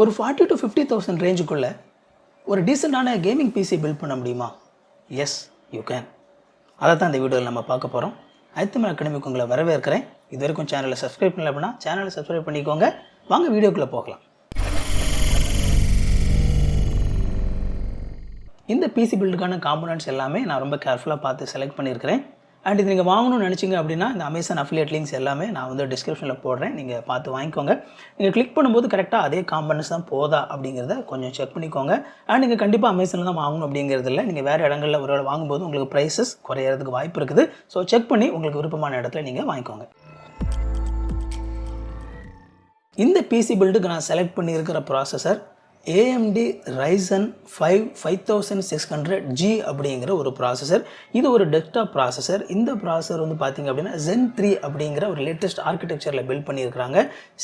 ஒரு 40 to 50,000 ரேஞ்சுக்குள்ளே ஒரு டீசெண்டான கேமிங் பிசி பில்ட் பண்ண முடியுமா? Yes, you can. அதை தான் இந்த வீடியோவில் நம்ம பார்க்க போகிறோம். ஐத்தமிழ் அகாடமிக்கு உங்களை வரவேற்கிறேன். இது வரைக்கும் சேனலை சப்ஸ்கிரைப் பண்ணல அப்படின்னா சேனலை சப்ஸ்கிரைப் பண்ணிக்கோங்க. வாங்க வீடியோக்குள்ளே போகலாம். இந்த பிசி பில்டுக்கான காம்போனன்ட்ஸ் எல்லாமே நான் ரொம்ப கேர்ஃபுல்லாக பார்த்து செலக்ட் பண்ணியிருக்கிறேன். அண்ட் இது நீங்கள் வாங்கணும்னு நினச்சிங்க அப்படின்னா இந்த அமேசான் அஃபிலியேட் லிங்க்ஸ் எல்லாமே நான் வந்து டிஸ்கிரிப்ஷனில் போடுறேன். நீங்கள் பார்த்து வாங்கிக்கோங்க. நீங்கள் கிளிக் பண்ணும்போது கரெக்டாக அதே காம்போனன்ட்ஸ் தான் போதா அப்படிங்கிறத கொஞ்சம் செக் பண்ணிக்கோங்க. அண்ட் நீங்கள் கண்டிப்பாக அமேசானில் தான் வாங்கணும் அப்படிங்கிறது இல்லை. நீங்கள் வேறு இடங்களில் ஒரு வாங்கும்போது உங்களுக்கு ப்ரைஸஸ் குறையிறதுக்கு வாய்ப்பு இருக்குது. ஸோ செக் பண்ணி உங்களுக்கு விருப்பமான இடத்துல நீங்கள் வாங்கிக்கோங்க. இந்த பிசி பில்டுக்கு நான் செலக்ட் பண்ணியிருக்கிற ப்ராசஸர் AMD Ryzen 5 5600G அப்படிங்கிற ஒரு ப்ராசஸர். இது ஒரு டெஸ்க்டாப் ப்ராசஸர். இந்த ப்ராசஸர் வந்து பார்த்திங்க அப்படின்னா Zen 3 அப்படிங்கிற ஒரு லேட்டஸ்ட் ஆர்கிடெக்சரில் பில்ட் பண்ணியிருக்கிறாங்க.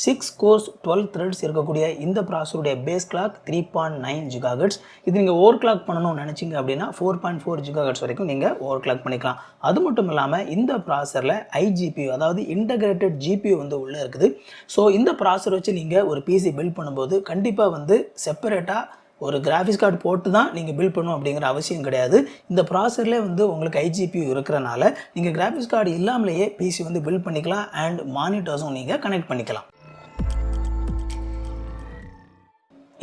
6 கோர்ஸ் 12 த்ரெட்ஸ் இருக்கக்கூடிய இந்த ப்ராசஸருடைய பேஸ் கிளாக் 3.9 GHz. இது நீங்கள் ஓவர் கிளாக் பண்ணணும்னு நினச்சிங்க அப்படின்னா 4.4 GHz வரைக்கும் நீங்கள் ஓவர் கிளாக் பண்ணிக்கலாம். அது மட்டும் இல்லாமல் இந்த ப்ராசஸரில் IGPU அதாவது இன்டகிரேட்டட் GPU வந்து உள்ளே இருக்குது. ஸோ இந்த ப்ராசஸர் வச்சு நீங்கள் ஒரு பிசி பில்ட் பண்ணும்போது கண்டிப்பாக வந்து செப்பரேட்டாக ஒரு கிராஃபிக்ஸ் கார்டு போட்டு தான் நீங்கள் பில்ட் பண்ணணும் அப்படிங்கிற அவசியம் கிடையாது. இந்த ப்ராசஸர்லேயே வந்து உங்களுக்கு IGPU இருக்கிறனால நீங்கள் கிராஃபிக்ஸ் கார்டு இல்லாமலேயே பிசி வந்து பில்ட் பண்ணிக்கலாம். அண்ட் மானிட்டர்ஸும் நீங்கள் கனெக்ட் பண்ணிக்கலாம்.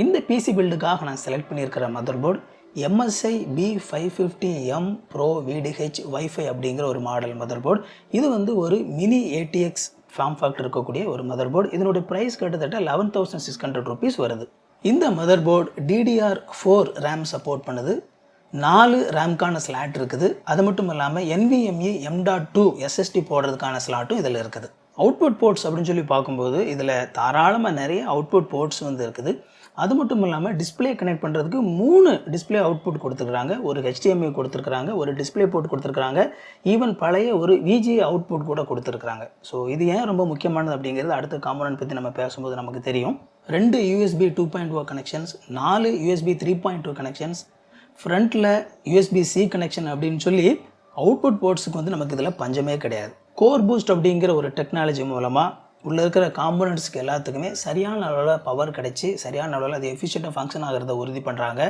இந்த பிசி பில்டுக்காக நான் செலக்ட் பண்ணியிருக்கிற mother board MSI B550M Pro VDH Wi-Fi அப்படிங்கிற ஒரு மாடல் மதர் போர்டு. இது வந்து ஒரு மினி ATX ஃபார்ம் ஃபேக்டர் இருக்கக்கூடிய ஒரு மதர் போர்டு. இதனுடைய ப்ரைஸ் கிட்டத்தட்ட 11,600 rupees வருது. இந்த mother board DDR4 RAM support பண்ணுது. 4 ரேம்க்கான ஸ்லாட் இருக்குது. அது மட்டும் இல்லாமல் NVMe M.2 SSD போடுறதுக்கான ஸ்லாட்டும் இதில் இருக்குது. அவுட்புட் போர்ட்ஸ் அப்படின்னு சொல்லி பார்க்கும்போது இதில் தாராளமாக நிறைய அவுட்புட் போர்ட்ஸ் வந்து இருக்குது. அது மட்டும் இல்லாமல் டிஸ்பிளே கனெக்ட் பண்ணுறதுக்கு 3 டிஸ்பிளே அவுட்புட் கொடுத்துருக்குறாங்க. ஒரு HDMI கொடுத்துருக்குறாங்க, ஒரு டிஸ்பிளே போர்ட் கொடுத்துருக்குறாங்க, ஈவன் பழைய ஒரு VGA அவுட்புட் கூட கொடுத்துருக்குறாங்க. ஸோ இது ஏன் ரொம்ப முக்கியமானது அப்படிங்கிறது அடுத்த காம்போனன்ட் பற்றி நம்ம பேசும்போது நமக்கு தெரியும். 2 USB 2.0 கனெக்ஷன்ஸ், 4 USB 3.2 கனெக்ஷன்ஸ், ஃப்ரண்ட்டில் USB-C கனெக்ஷன் அப்படின்னு சொல்லி அவுட்புட் போர்ட்ஸுக்கு வந்து நமக்கு இதில் பஞ்சமே கிடையாது. கோர் பூஸ்ட் அப்படிங்கிற ஒரு டெக்னாலஜி மூலமாக உள்ளே இருக்கிற காம்போனன்ட்ஸ்க்கு எல்லாத்துக்குமே சரியான அளவில் பவர் கிடைச்சி சரியான அளவில் அது எஃபிஷியண்ட்டாக ஃபங்க்ஷன் ஆகிறத உறுதி பண்ணுறாங்க.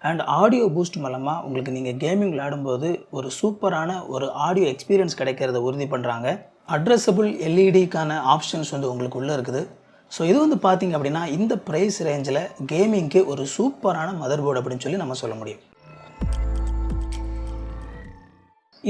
அண்ட் ஆடியோ பூஸ்ட் மூலமாக உங்களுக்கு நீங்கள் கேமிங் விளையாடும்போது ஒரு சூப்பரான ஒரு ஆடியோ எக்ஸ்பீரியன்ஸ் கிடைக்கிறத உறுதி பண்ணுறாங்க. அட்ரஸபிள் எல்இடிக்கான ஆப்ஷன்ஸ் வந்து உங்களுக்கு உள்ளே இருக்குது. ஸோ இது வந்து பார்த்திங்க அப்படின்னா இந்த ப்ரைஸ் ரேஞ்சில் கேமிங்க்கு ஒரு சூப்பரான மதர் போர்டு அப்படின்னு சொல்லி நம்ம சொல்ல முடியும்.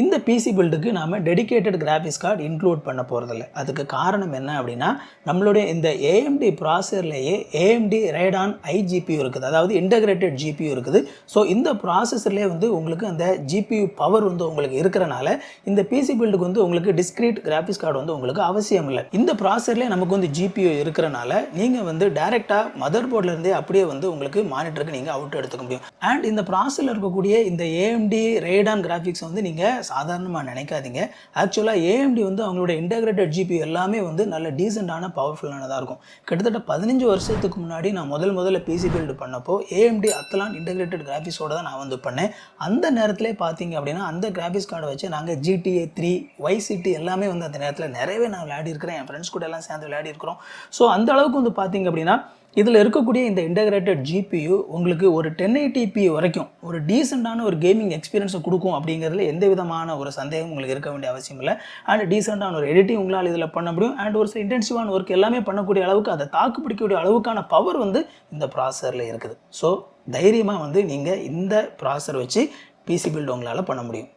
இந்த பிசி பில்டுக்கு நாம் டெடிகேட்டட் கிராஃபிக்ஸ் கார்டு இன்க்ளூட் பண்ண போகிறதில்ல. அதுக்கு காரணம் என்ன அப்படின்னா நம்மளுடைய இந்த AMD ப்ராசஸர்லேயே AMD Radeon iGPU இருக்குது, அதாவது இன்டகிரேட்டட் GPU இருக்குது. ஸோ இந்த ப்ராசஸர்லேயே வந்து உங்களுக்கு அந்த GPU பவர் வந்து உங்களுக்கு இருக்கிறனால இந்த பிசி பில்டுக்கு வந்து உங்களுக்கு டிஸ்க்ரீட் கிராஃபிக்ஸ் கார்டு வந்து உங்களுக்கு அவசியம் இல்லை. இந்த ப்ராசஸர்லேயே நமக்கு வந்து GPU இருக்கிறனால நீங்கள் வந்து டைரெக்டாக மதர் போர்ட்லேருந்தே அப்படியே வந்து உங்களுக்கு மானிட்டருக்கு நீங்கள் அவுட் எடுத்துக்க முடியும். அண்ட் இந்த ப்ராசஸரில் இருக்கக்கூடிய இந்த AMD Radeon கிராஃபிக்ஸ் வந்து நீங்கள் சாதாரணமாக நினைக்காதீங்க. ஆக்சுவலாக AMD வந்து அவங்களோட இன்டகிரேட்டட் GPU எல்லாமே வந்து நல்ல டீசெண்டான பவர்ஃபுல்லானதாக இருக்கும். கிட்டத்தட்ட 15 வருஷத்துக்கு முன்னாடி நான் முதல்ல பிசி பில்டு பண்ணப்போ AMD அத்தலான் இன்டகிரேட்டட் கிராஃபிக்ஸோட தான் நான் வந்து பண்ணேன். அந்த நேரத்திலே பார்த்தீங்க அப்படின்னா அந்த கிராஃபிக்ஸ் கார்டை வச்சு நாங்கள் GTA 3 YCT எல்லாமே வந்து அந்த நேரத்தில் நிறையவே நான் விளையாடி இருக்கிறேன். என் ஃப்ரெண்ட்ஸ் கூட எல்லாம் சேர்ந்து விளையாடி இருக்கிறோம். ஸோ அந்த அளவுக்கு வந்து பார்த்தீங்க அப்படின்னா இதில் இருக்கக்கூடிய இந்த இன்டகிரேட்டட் GPU உங்களுக்கு ஒரு 1080p வரைக்கும் ஒரு டீசெண்டான ஒரு கேமிங் எக்ஸ்பீரியன்ஸை கொடுக்கும் அப்படிங்கிறதுல எந்த விதமான ஒரு சந்தேகம் உங்களுக்கு இருக்க வேண்டிய அவசியம் இல்லை. அண்ட் டீசெண்டான ஒரு எடிட்டிங் உங்களால் இதில் பண்ண முடியும். அண்ட் ஒரு இன்டென்சிவான ஒர்க் எல்லாமே பண்ணக்கூடிய அளவுக்கு அதை தாக்கு பிடிக்கக்கூடிய அளவுக்கான பவர் வந்து இந்த ப்ராசஸரில் இருக்குது. ஸோ தைரியமாக வந்து நீங்கள் இந்த ப்ராசஸர் வச்சு பிசி பில்டு உங்களால் பண்ண முடியும்.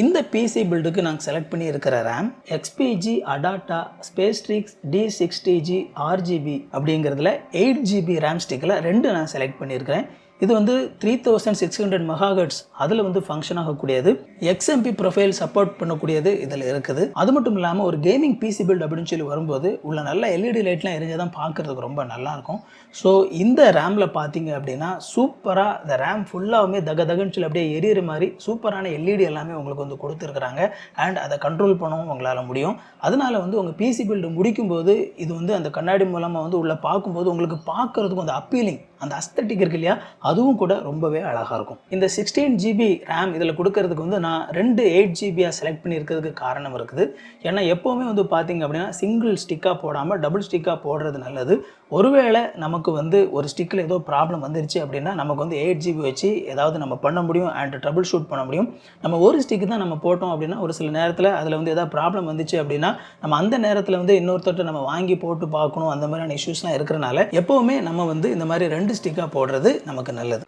இந்த பிசி பில்டுக்கு நாங்கள் செலக்ட் பண்ணி இருக்கிற RAM XPG Adata Spacetrix D60G RGB அப்படிங்கிறதுல 8GB ரேம் ஸ்டிக்கில் 2 நான் செலக்ட் பண்ணியிருக்கிறேன். இது வந்து 3600 MHz அதில் வந்து ஃபங்க்ஷன் ஆகக்கூடியது. XMP ப்ரொஃபைல் சப்போர்ட் பண்ணக்கூடியது இதில் இருக்குது. அது மட்டும் இல்லாமல் ஒரு கேமிங் பிசி பில்ட் அப்படின்னு சொல்லி வரும்போது உள்ள நல்ல LED லைட்லாம் எரிஞ்சால் தான் பார்க்குறதுக்கு ரொம்ப நல்லாயிருக்கும். ஸோ இந்த ரேமில் பார்த்தீங்க அப்படின்னா சூப்பராக இந்த ரேம் ஃபுல்லாகவுமே தகன்னு சொல்லி அப்படியே எரியிற மாதிரி சூப்பரான LED எல்லாமே உங்களுக்கு வந்து கொடுத்துருக்குறாங்க. அண்ட் அதை கண்ட்ரோல் பண்ணவும் உங்களால் முடியும். அதனால் வந்து உங்கள் பிசி பில்டு முடிக்கும்போது இது வந்து அந்த கண்ணாடி மூலமாக வந்து உள்ளே பார்க்கும்போது உங்களுக்கு பார்க்குறதுக்கும் அந்த அப்பீலிங் அந்த அஸ்தட்டிக் இருக்கு இல்லையா, அதுவும் கூட ரொம்பவே அழகாக இருக்கும். இந்த 16GB ரேம் இதில் கொடுக்கறதுக்கு வந்து நான் 2 8GB செலக்ட் பண்ணியிருக்கிறதுக்கு காரணம் இருக்குது. ஏன்னா எப்போவுமே வந்து பார்த்திங்க அப்படின்னா சிங்கிள் ஸ்டிக்காக போடாமல் டபுள் ஸ்டிக்காக போடுறது நல்லது. ஒருவேளை நமக்கு வந்து ஒரு ஸ்டிக்கில் ஏதோ ப்ராப்ளம் வந்துருச்சு அப்படின்னா நமக்கு வந்து 8GB வச்சு ஏதாவது நம்ம பண்ண முடியும் அண்ட் ட்ரபிள் ஷூட் பண்ண முடியும். நம்ம ஒரு ஸ்டிக்கு தான் நம்ம போட்டோம் அப்படின்னா ஒரு சில நேரத்தில் அதில் வந்து ஏதாவது ப்ராப்ளம் வந்துச்சு அப்படின்னா நம்ம அந்த நேரத்தில் வந்து இன்னொருத்தட்ட நம்ம வாங்கி போட்டு பார்க்கணும். அந்த மாதிரியான இஷ்யூஸ்லாம் இருக்கிறனால எப்போவுமே நம்ம வந்து இந்த மாதிரி 2 ஸ்டிக்காக போடுறது நமக்கு நல்லது.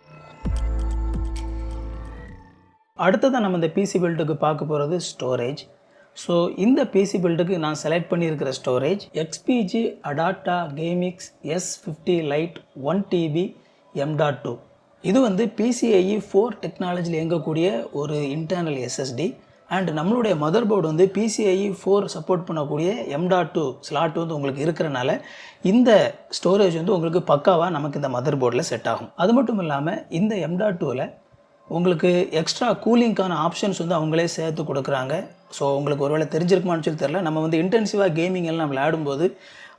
அடுத்ததான் நம்ம இந்த பிசி பில்டுக்கு பார்க்க போகிறது ஸ்டோரேஜ். ஸோ இந்த பிசி பில்டுக்கு நான் செலக்ட் பண்ணியிருக்கிற storage XPG Adata Gamix S50 Lite 1TB M.2. இது வந்து PCIe 4 டெக்னாலஜியில் இயங்கக்கூடிய ஒரு இன்டர்னல் SSD அண்ட் நம்மளுடைய மதர் போர்டு வந்து PCIe 4 சப்போர்ட் பண்ணக்கூடிய M.2 ஸ்லாட் வந்து உங்களுக்கு இருக்கிறனால இந்த ஸ்டோரேஜ் வந்து உங்களுக்கு பக்காவாக நமக்கு இந்த மதர் போர்டில் செட் ஆகும். அது மட்டும் இல்லாமல் இந்த M.2வில் உங்களுக்கு எக்ஸ்ட்ரா கூலிங்க்கான ஆப்ஷன்ஸ் வந்து அவங்களே சேர்த்து கொடுக்குறாங்க. ஸோ உங்களுக்கு ஒருவேளை தெரிஞ்சிருக்குமான்னு சொல்லி தெரில, நம்ம வந்து இன்டென்சிவாக கேமிங் எல்லாம் நம்ம விளையாடும்போது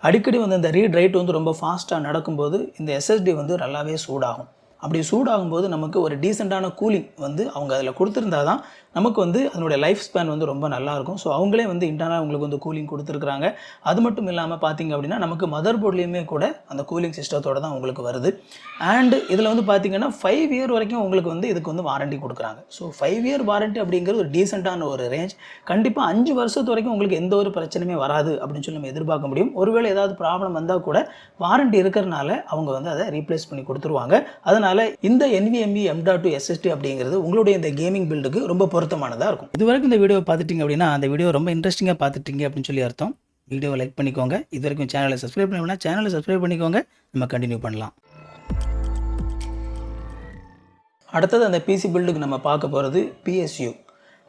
அடிக்கடி வந்து இந்த ரீட் ரைட் வந்து ரொம்ப ஃபாஸ்ட்டாக நடக்கும்போது இந்த SSD வந்து நல்லாவே சூடாகும். அப்படி சூடாகும்போது நமக்கு ஒரு டீசெண்டான கூலிங் வந்து அவங்க அதில் கொடுத்துருந்தா தான் நமக்கு வந்து அதனுடைய லைஃப் ஸ்பேன் வந்து ரொம்ப நல்லாயிருக்கும். ஸோ அவங்களே வந்து இன்டர்னலாக உங்களுக்கு வந்து கூலிங் கொடுத்துருக்குறாங்க. அது மட்டும் இல்லாமல் பார்த்திங்க அப்படின்னா நமக்கு மதர் போர்ட்லேயுமே கூட அந்த கூலிங் சிஸ்டத்தோடு தான் உங்களுக்கு வருது. அண்ட் இதில் வந்து பார்த்திங்கன்னா 5 இயர் வரைக்கும் உங்களுக்கு வந்து இதுக்கு வந்து வாரண்டி கொடுக்குறாங்க. ஸோ 5 இயர் வாரண்டி அப்படிங்கிறது ஒரு டீசெண்டான ஒரு ரேஞ்ச். கண்டிப்பாக 5 வருஷத்து வரைக்கும் உங்களுக்கு எந்த ஒரு பிரச்சனையுமே வராது அப்படின்னு சொல்லி நம்ம எதிர்பார்க்க முடியும். ஒருவேளை ஏதாவது ப்ராப்ளம் வந்தால் கூட வாரண்டி இருக்கிறனால அவங்க வந்து அதை ரீப்ளேஸ் பண்ணி கொடுத்துருவாங்க. அதனால் இந்த NVMe M.2 SSD அப்படிங்கிறது உங்களுடைய இந்த கேமிங் பில்டுக்கு ரொம்ப பொருத்தமானதாக இருக்கும். இதுவரைக்கும் இந்த வீடியோ பார்த்துட்டிங்க அப்படின்னா அந்த வீடியோ ரொம்ப இன்ட்ரெஸ்டிங்காக பார்த்துட்டீங்க அப்படின்னு சொல்லி அர்த்தம். வீடியோவை லைக் பண்ணிக்கோங்க. இது வரைக்கும் சேனலை சப்ஸ்கிரைப் பண்ணி சேனலை சப்ஸ்கிரைப் பண்ணிக்கோங்க. நம்ம கண்டினியூ பண்ணலாம். அடுத்தது அந்த பிசி பில்டுக்கு நம்ம பார்க்க போகிறது PSU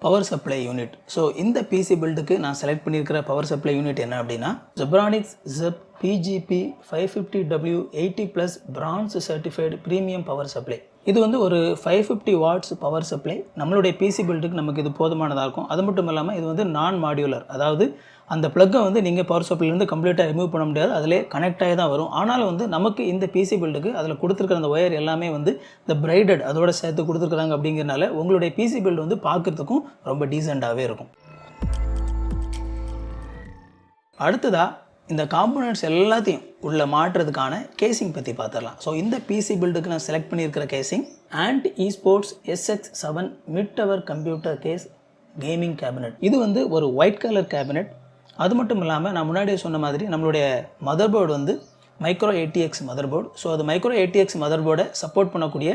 power supply unit. So இந்த பிசி பில்டுக்கு நான் செலக்ட் பண்ணியிருக்கிற பவர் சப்ளை யூனிட் என்ன அப்படின்னா Zebronics ZEP PGP 550W 80+ France certified premium power supply. இது வந்து ஒரு 550 வாட்ஸ் பவர் சப்ளை. நம்மளுடைய பிசி பில்டுக்கு நமக்கு இது போதுமானதாக இருக்கும். அது மட்டும் இல்லாமல் இது வந்து நான் மாடியுலர், அதாவது அந்த ப்ளக்கை வந்து நீங்கள் பவர் சப்ளைலேருந்து கம்ப்ளீட்டாக ரிமூவ் பண்ண முடியாது, அதிலே கனெக்ட் ஆகி தான் வரும். ஆனாலும் வந்து நமக்கு இந்த பிசி பில்டுக்கு அதில் கொடுத்துருக்கிற அந்த ஒயர் எல்லாமே வந்து இந்த பிரைடட் அதோட சேர்த்து கொடுத்துருக்குறாங்க. அப்படிங்கிறனால உங்களுடைய பிசி பில்டு வந்து பார்க்குறதுக்கும் ரொம்ப டீசெண்டாகவே இருக்கும். அடுத்ததாக இந்த காம்போனன்ட்ஸ் எல்லாத்தையும் உள்ள மாற்றுறதுக்கான கேசிங் பற்றி பார்த்துடலாம். ஸோ இந்த பிசி பில்டுக்கு நான் செலக்ட் பண்ணியிருக்கிற casing ANT eSports SX7 mid tower computer case gaming cabinet. இது வந்து ஒரு ஒயிட் கலர் கேபினட். அது மட்டும் இல்லாமல் நான் முன்னாடியே சொன்ன மாதிரி நம்மளுடைய மதர் போர்டு வந்து micro ATX mother board. So அது மைக்ரோ ATX மதர் போர்டை சப்போர்ட் பண்ணக்கூடிய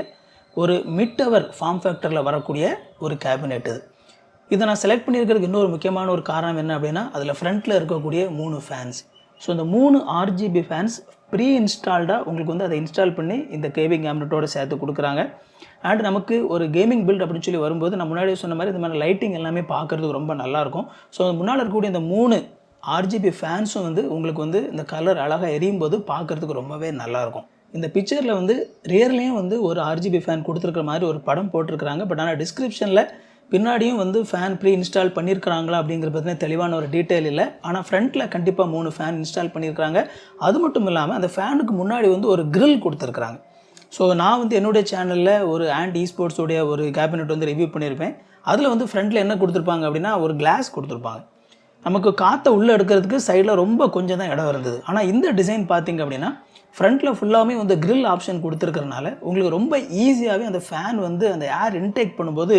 ஒரு மிட் டவர் ஃபார்ம் ஃபேக்டரில் வரக்கூடிய ஒரு கேபினெட் இது. இதை நான் செலக்ட் பண்ணியிருக்கிறதுக்கு இன்னொரு முக்கியமான ஒரு காரணம் என்ன அப்படின்னா அதில் ஃப்ரண்ட்டில் இருக்கக்கூடிய 3 ஃபேன்ஸ். ஸோ இந்த 3 RGB ஃபேன்ஸ் ப்ரீ இன்ஸ்டால்டாக உங்களுக்கு வந்து அதை இன்ஸ்டால் பண்ணி இந்த கேபிங் கேபினட்டோடு சேர்த்து கொடுக்குறாங்க. அண்ட் நமக்கு ஒரு கேமிங் பில்ட் அப்படின்னு சொல்லி வரும்போது நான் முன்னாடியே சொன்ன மாதிரி இந்த மாதிரி லைட்டிங் எல்லாமே பார்க்குறதுக்கு ரொம்ப நல்லாயிருக்கும். ஸோ முன்னால் இருக்கக்கூடிய இந்த 3 RGB ஃபேன்ஸும் வந்து உங்களுக்கு வந்து இந்த கலர் அழகாக எரியும் போது பார்க்குறதுக்கு ரொம்பவே நல்லாயிருக்கும். இந்த பிக்சரில் வந்து ரியர்லேயும் வந்து ஒரு RGB ஃபேன் கொடுத்துருக்குற மாதிரி ஒரு படம் போட்டிருக்கிறாங்க. பட் ஆனால் டிஸ்கிரிப்ஷனில் பின்னாடியும் வந்து ஃபேன் ப்ரீ இன்ஸ்டால் பண்ணியிருக்கிறாங்களா அப்படிங்கிற பற்றின தெளிவான ஒரு டீட்டெயில் இல்லை. ஆனால் ஃப்ரண்ட்டில் கண்டிப்பாக 3 ஃபேன் இன்ஸ்டால் பண்ணியிருக்கிறாங்க. அது மட்டும் இல்லாமல் அந்த ஃபேனுக்கு முன்னாடி வந்து ஒரு கிரில் கொடுத்துருக்குறாங்க. ஸோ நான் வந்து என்னுடைய சேனலில் ஒரு ANT eSports உடைய ஒரு கேபினெட் வந்து ரிவ்யூ பண்ணியிருப்பேன். அதில் வந்து ஃப்ரண்ட்டில் என்ன கொடுத்துருப்பாங்க அப்படின்னா ஒரு கிளாஸ் கொடுத்துருப்பாங்க. நமக்கு காற்றை உள்ளே எடுக்கிறதுக்கு சைடில் ரொம்ப கொஞ்சம் தான் இடம் இருந்தது. ஆனால் இந்த டிசைன் பார்த்திங்க அப்படின்னா ஃப்ரண்ட்டில் ஃபுல்லாகவே வந்து கிரில் ஆப்ஷன் கொடுத்துருக்கறனால உங்களுக்கு ரொம்ப ஈஸியாகவே அந்த ஃபேன் வந்து அந்த ஏர் இன்டேக் பண்ணும்போது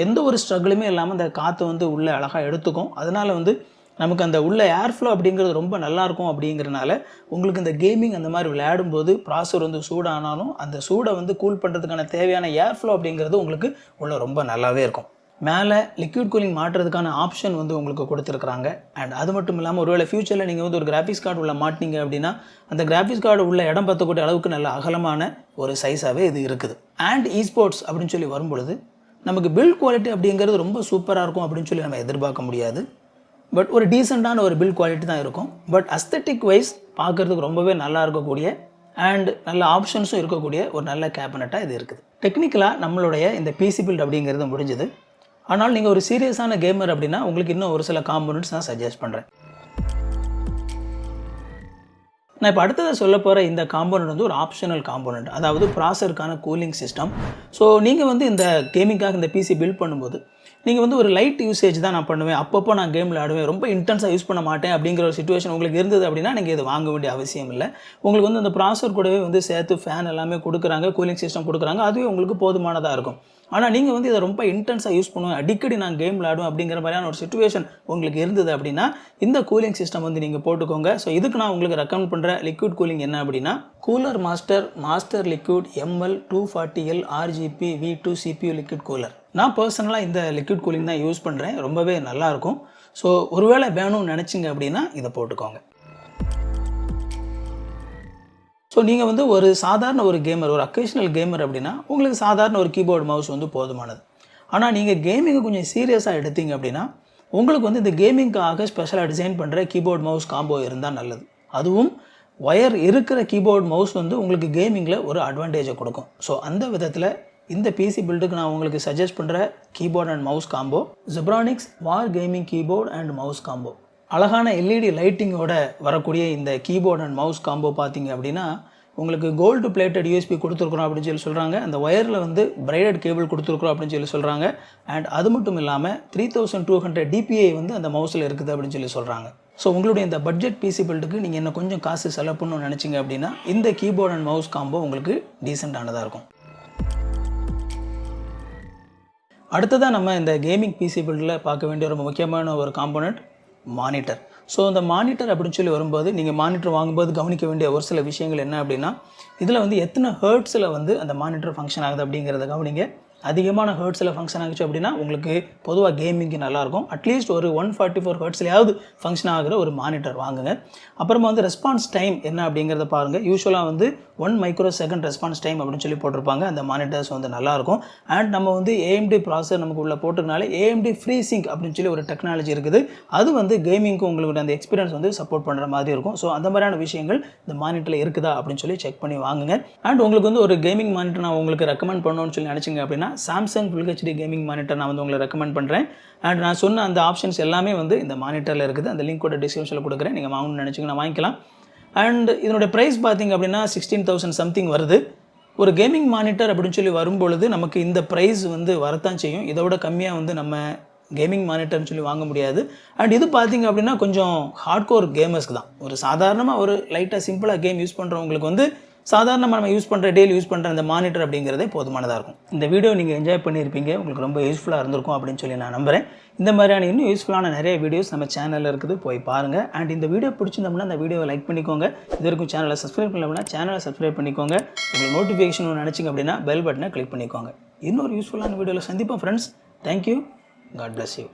எந்த ஒரு ஸ்ட்ரகிளுமே இல்லாமல் அந்த காற்றை வந்து உள்ளே அழகாக எடுத்துக்கும். அதனால் வந்து நமக்கு அந்த உள்ள ஏர் ஃப்ளோ அப்படிங்கிறது ரொம்ப நல்லாயிருக்கும். அப்படிங்கிறனால உங்களுக்கு இந்த கேமிங் அந்த மாதிரி விளையாடும்போது ப்ராசர் வந்து சூடானாலும் அந்த சூடை வந்து கூல் பண்ணுறதுக்கான தேவையான ஏர் ஃப்ளோ அப்படிங்கிறது உங்களுக்கு உள்ள ரொம்ப நல்லாவே இருக்கும். மேலே லிக்விட் கூலிங் மாட்டுறதுக்கான ஆப்ஷன் வந்து உங்களுக்கு கொடுத்துருக்குறாங்க. அண்ட் அது மட்டும் இல்லாமல் ஒருவேளை ஃபியூச்சரில் நீங்கள் வந்து ஒரு கிராஃபிக்ஸ் கார்டு உள்ள மாட்டினீங்க அப்படின்னா அந்த கிராஃபிக்ஸ் கார்டு உள்ள இடம் பற்றக்கூடிய அளவுக்கு நல்ல அகலமான ஒரு சைஸாகவே இது இருக்குது. ANT eSports அப்படின்னு சொல்லி வரும்பொழுது நமக்கு பில்ட் குவாலிட்டி அப்படிங்கிறது ரொம்ப சூப்பராக இருக்கும் அப்படின்னு சொல்லி நம்ம எதிர்பார்க்க முடியாது. பட் ஒரு டீசெண்டான ஒரு பில்ட் குவாலிட்டி தான் இருக்கும். பட் அஸ்தட்டிக் வைஸ் பார்க்குறதுக்கு ரொம்பவே நல்லா இருக்கக்கூடிய அண்ட் நல்ல ஆப்ஷன்ஸும் இருக்கக்கூடிய ஒரு நல்ல கேபினட்டாக இது இருக்குது. டெக்னிக்கலாக நம்மளுடைய இந்த பிசி பில்ட் அப்படிங்கிறது முடிஞ்சது. ஆனால் நீங்கள் ஒரு சீரியஸான கேமர் அப்படின்னா உங்களுக்கு இன்னும் ஒரு சில காம்போனன்ட்ஸ் நான் சஜஸ்ட் பண்ணுறேன். நான் இப்போ அடுத்ததாக சொல்ல போகிற இந்த காம்போனன்ட் வந்து ஒரு ஆப்ஷனல் காம்போனன்ட், அதாவது ப்ராசருக்கான கூலிங் சிஸ்டம். ஸோ நீங்கள் வந்து இந்த கேமிங்காக இந்த பிசி பில்ட் பண்ணும்போது நீங்கள் வந்து ஒரு லைட் யூசேஜ் தான் நான் பண்ணுவேன், அப்பப்போ நான் கேம் விளையாடுவேன், ரொம்ப இன்டென்ஸாக யூஸ் பண்ண மாட்டேன் அப்படிங்கிற ஒரு சிச்சுவேஷன் உங்களுக்கு இருந்தது அப்படின்னா நீங்கள் இது வாங்க வேண்டிய அவசியம் இல்லை. உங்களுக்கு வந்து அந்த ப்ராசர் கூடவே வந்து சேர்த்து ஃபேன் எல்லாமே கொடுக்குறாங்க, கூலிங் சிஸ்டம் கொடுக்குறாங்க, அதுவே உங்களுக்கு போதுமானதாக இருக்கும். ஆனால் நீங்கள் வந்து இதை ரொம்ப இன்டென்ஸாக யூஸ் பண்ணுவேன், அடிக்கடி நான் கேம் விளையாடுவேன் அப்படிங்கிற மாதிரியான ஒரு சிச்சுவேஷன் உங்களுக்கு இருந்தது அப்படின்னா இந்த கூலிங் சிஸ்டம் வந்து நீங்கள் போட்டுக்கோங்க. ஸோ இதுக்கு நான் உங்களுக்கு ரெக்கமெண்ட் பண்ணுற லிக்விட் கூலிங் என்ன அப்படின்னா cooler master liquid ML240L RGP V2 CPU liquid cooler. நான் பர்சனலாக இந்த லிக்விட் கூலிங் தான் யூஸ் பண்ணுறேன், ரொம்பவே நல்லாயிருக்கும். ஸோ ஒருவேளை வேணும்னு நினச்சிங்க அப்படின்னா இதை போட்டுக்கோங்க. ஸோ நீங்கள் வந்து ஒரு சாதாரண ஒரு கேமர், ஒரு அக்கேஷனல் கேமர் அப்படின்னா உங்களுக்கு சாதாரண ஒரு கீபோர்டு மவுஸ் வந்து போதுமானது. ஆனால் நீங்கள் கேமிங்கை கொஞ்சம் சீரியஸாக எடுத்தீங்க அப்படின்னா உங்களுக்கு வந்து இந்த கேமிங்காக ஸ்பெஷலாக டிசைன் பண்ணுற கீபோர்டு மவுஸ் காம்போ இருந்தால் நல்லது. அதுவும் ஒயர் இருக்கிற கீபோர்டு மவுஸ் வந்து உங்களுக்கு கேமிங்கில் ஒரு அட்வான்டேஜை கொடுக்கும். ஸோ அந்த விதத்தில் இந்த பிசி பில்டுக்கு நான் உங்களுக்கு சஜஸ்ட் பண்ணுற keyboard and mouse combo Zebronics war gaming keyboard and mouse combo. அழகான LED லைட்டிங்கோட வரக்கூடிய இந்த கீபோர்ட் அண்ட் மவுஸ் காம்போ பார்த்தீங்க அப்படின்னா உங்களுக்கு கோல்டு பிளேட்டட் USB கொடுத்துருக்குறோம் அப்படின்னு சொல்லி சொல்கிறாங்க. அந்த ஒயரில் வந்து பிரைடட் கேபிள் கொடுத்துருக்குறோம் அப்படின்னு சொல்லி சொல்கிறாங்க. அண்ட் அது மட்டும் இல்லாமல் 3200 DPI வந்து அந்த மவுஸில் இருக்குது அப்படின்னு சொல்லி சொல்கிறாங்க. ஸோ உங்களுடைய இந்த பட்ஜெட் பிசி பில்டுக்கு நீங்கள் இன்னும் கொஞ்சம் காசு செலவு பண்ணணும்னு நினச்சிங்க அப்படின்னா இந்த கீபோர்ட் அண்ட் மவுஸ் காம்போ உங்களுக்கு டீசெண்டானதாக இருக்கும். அடுத்ததாக நம்ம இந்த கேமிங் பிசி பில்டில் பார்க்க வேண்டிய ரொம்ப முக்கியமான ஒரு காம்போனன்ட் மானிட்டர். ஸோ இந்த மானிட்டர் அப்படின்னு சொல்லி வரும்போது நீங்கள் மானிட்டர் வாங்கும்போது கவனிக்க வேண்டிய ஒரு சில விஷயங்கள் என்ன அப்படின்னா இதில் வந்து எத்தனை ஹெர்ட்ஸில் வந்து அந்த மானிட்டர் ஃபங்க்ஷன் ஆகுது அப்படிங்கிறத கவனிங்க. அதிகமான ஹெர்ட்ஸில் ஃபங்க்ஷன் ஆகிச்சு அப்படின்னா உங்களுக்கு பொதுவாக கேமிங்கு நல்லாயிருக்கும். அட்லீஸ்ட் ஒரு 144 ஹெர்ட்ஸ்லையாவது ஃபங்க்ஷன் ஆகிற ஒரு மானிட்டர் வாங்குங்க. அப்புறமா வந்து ரெஸ்பான்ஸ் டைம் என்ன அப்படிங்கிறத பாருங்கள். யூஸ்வலாக வந்து 1 மைக்ரோசெகண்ட் ரெஸ்பான்ஸ் டைம் அப்படின்னு சொல்லி போட்டிருப்பாங்க. அந்த மானிட்டர்ஸ் வந்து நல்லாயிருக்கும். அண்ட் நம்ம வந்து AMD ப்ராசர் நமக்கு உள்ள போட்டிருக்கனால AMD ஃப்ரீ சிங்க் அப்படின்னு சொல்லி ஒரு டெக்னாலஜி இருக்குது. அது வந்து கேமிங்க்கு உங்களுக்கு அந்த எக்ஸ்பீரியன்ஸ் வந்து சப்போர்ட் பண்ணுற மாதிரி இருக்கும். ஸோ அந்த மாதிரியான விஷயங்கள் இந்த மானிட்டரில் இருக்குதா அப்படின்னு சொல்லி செக் பண்ணி வாங்குங்க. அண்ட் உங்களுக்கு வந்து ஒரு கேமிங் மானிட்டர் நான் உங்களுக்கு ரெக்கமெண்ட் பண்ணணும்னு சொல்லி நினச்சிங்க அப்படின்னா Samsung full HD gaming monitor நான் வந்து உங்களுக்கு ரெக்கமெண்ட் பண்ணுறேன். அண்ட் நான் சொன்ன அந்த ஆப்ஷன்ஸ் எல்லாமே வந்து இந்த மானிட்டரில் இருக்குது. அந்த லிங்க் கூட டிஸ்கிரிப்ஷனில் கொடுக்குறேன், நீங்கள் வாங்கணும்னு நினச்சிங்கன்னா வாங்கிக்கலாம். அண்ட் இதனுடைய ப்ரைஸ் பார்த்திங்க அப்படின்னா 16,000 சம்திங் வருது. ஒரு கேமிங் மானிட்டர் அப்படின்னு சொல்லி வரும்பொழுது நமக்கு இந்த ப்ரைஸ் வந்து வரத்தான் செய்யும். இதோட கம்மியாக வந்து நம்ம கேமிங் மானிட்டர்னு சொல்லி வாங்க முடியாது. அண்ட் இது பார்த்திங்க அப்படின்னா கொஞ்சம் ஹார்ட்கோர் கேமர்ஸ்க்கு தான். ஒரு சாதாரணமாக ஒரு லைட்டாக சிம்பிளாக கேம் யூஸ் பண்ணுறவங்களுக்கு வந்து சாதாரணமாக நம்ம யூஸ் பண்ணுற டெய்லி யூஸ் பண்ணுற இந்த மானிட்டர் அப்படிங்கிறதே போதுமானதாக இருக்கும். இந்த வீடியோ நீங்கள் என்ஜாய் பண்ணியிருப்பீங்க, உங்களுக்கு ரொம்ப யூஸ்ஃபுல்லாக இருந்திருக்கும் அப்படின்னு சொல்லி நான் நம்புகிறேன். இந்த மாதிரியான இன்னும் யூஸ்ஃபுல்லான நிறைய வீடியோஸ் நம்ம சேனலில் இருக்குது, போய் பாருங்கள். அண்ட் இந்த வீடியோ பிடிச்சிருந்தோம்னா அந்த வீடியோவை லைக் பண்ணிக்கோங்க. இது வரைக்கும் சேனலை சப்ஸ்கிரைப் பண்ணலன்னா சேனலை சப்ஸ்கிரைப் பண்ணிக்கோங்க. உங்களுக்கு நோட்டிஃபிகேஷன் நினச்சிங்க அப்படின்னா பெல் பட்டனை கிளிக் பண்ணிக்கோங்க. இன்னொரு யூஸ்ஃபுல்லான வீடியோவில் சந்திப்போம் friends. Thank you. God bless you.